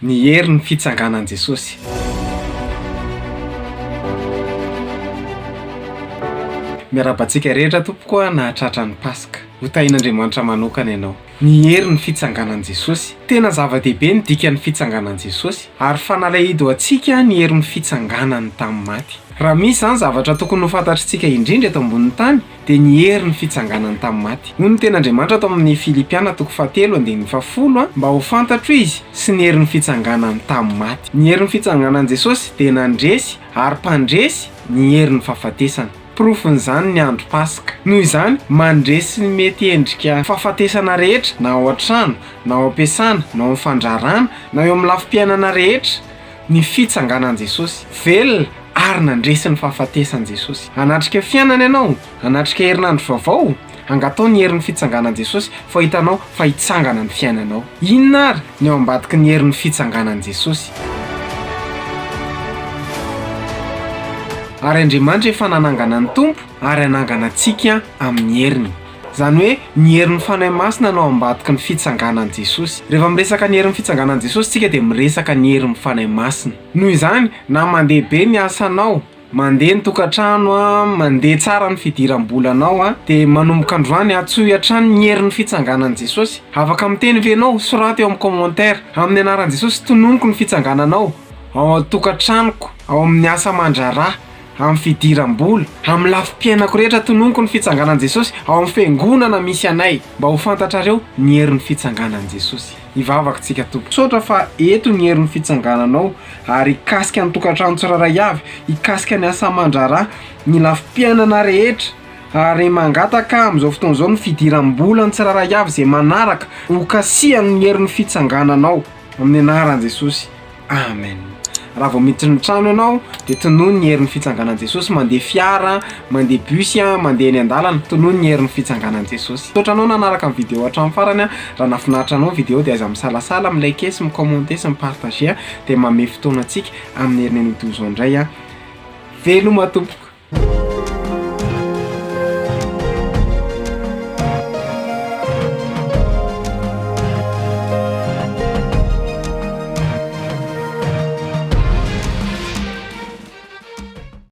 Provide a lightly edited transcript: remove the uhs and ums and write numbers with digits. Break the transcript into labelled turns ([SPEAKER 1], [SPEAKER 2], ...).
[SPEAKER 1] Ny hery ny fitsanganan Jesosy. Miarabantsika rehetra tompoko a nahatratra ny Pasika. Ho tahin'Andriamanitra manokana ianao. Ny hery ny fitsanganan Jesosy. Tena zava-dehibe ny dikan'ny fitsanganan Jesosy ary fanalahidy ho antsika ny hery ny fitsanganany tamin'ny maty. Raha misy zany zavatra tokony ho fantatritsika indrindra eto ambonin'ny tany dia ny hery ny fitsanganany tamin'ny maty. Hoy ny ten'Andriamanitra tao amin'ny Filipiana 4:10 mba ho fantatro izy sy ny hery ny fitsanganany tamin'ny maty. Ny hery ny fitsanganan Jesosy dia nandresy ary mpandresy ny hery ny fahafatesana. Profon'izany ny andro Pasika. Noho izany mandresy ny mety endrika fahafatesana rehetra na ao an-trano, na ao am-piasana, na ao amin'ny fandrarana, na eo amin'ny lafim-piainana rehetra ny fitsanganan Jesosy. Velona ary nandresy ny fahafatesana Jesosy. Hanatrika fiainana ianao, hanatrika herinandro vaovao, angatao ny hery ny fitsanganan Jesosy fa hitanao fa hitsangana ny fiainanao. Inona ary ny ao ambadiky ny hery ny fitsanganan Jesosy? Ary Andriamanitra efa nanangana ny Tompo ary anangana antsika amin'ny heriny. Zany hoe ny herin'ny fanahy masina no ambadiky ny fitsanganan Jesosy. Rehefa miresaka ny herin'ny fitsanganan Jesosy tsika dia miresaka ny herin'ny fanahy masina. Noho izany na mandeha be ny asanao, mandeha ny tokantrano, mandeha tsara ny fidiram-bolanao dia manomboka androany atsoy hatrany ny herin'ny fitsanganan Jesosy. Afaka miteny venao, sorata eo amin'ny commentaire. Amin'ny anaran'i Jesosy tononoko ny fitsangananao ao an-tokantranoko, ao amin'ny asa aman-draharaha, amin'ny fidiram-bola, amin'ny lafim-piainako rehetra tononoko ny fitsanganan Jesosy, ao amin'ny fiangonana misy anay, mba ho fantatrareo ny herin'ny fitsanganan Jesosy. Ivavaka tsika tompo. Sotra fa eto ny herin'ny fitsangananao ary ikasika ny tokantrano tsirairay avy, ikasika ny asa aman-draharaha, ny lafim-piainana rehetra ary mangataka amin'izao fotoana izao ny fidiram-bola ny tsirairay avy izay manaraka ho kasihany ny herin'ny fitsangananao amin'ny anaran'i Jesosy. Amen. Raha vao miditra ny trano ianao dia tonono ny herin'ny fitsanganan Jesosy. Mandeha fiara, mandeha bus, mandeha eny an-dalana, tonono ny herin'ny fitsanganan Jesosy. Totra anao nanaraka ny vidéo hatramin'ny farany. Raha nahafinaritra anao ny vidéo dia aza misalasala, mi-like, sy mi-commenter, sy mi-partager dia manome fotoana antsika amin'ny herin'ny an'ito izao indray. Veloma tompoko.